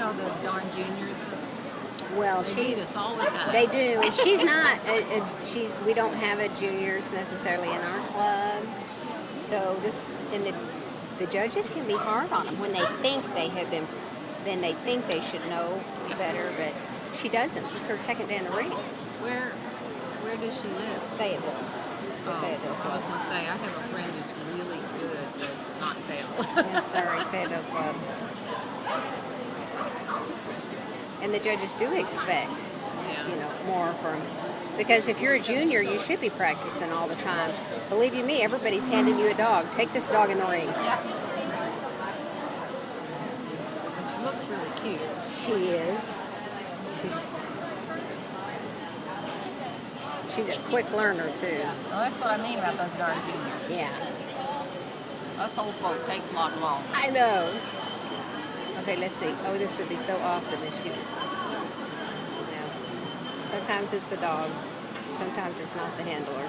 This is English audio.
know those darn juniors. Well, They beat us all the time. they do, and she's not. We don't have a juniors necessarily in our club, so the judges can be hard on them when they think they have been. Then they think they should know better, but she doesn't. It's her second day in the ring. Where does she live? Fayetteville. The Fayetteville I Club. was gonna say I have a friend who's really good, but not Fayetteville. Yeah, sorry, Fayetteville Club. And the judges do expect, more from, because if you're a junior, you should be practicing all the time. Believe you me, everybody's handing you a dog. Take this dog in the ring. Yeah. And she looks really cute. She is. She's a quick learner too. Well, that's what I mean about those darn juniors. Yeah. Us old folk takes a lot long. I know. Okay, let's see. Oh, this would be so awesome if she. Sometimes it's the dog. Sometimes it's not the handler.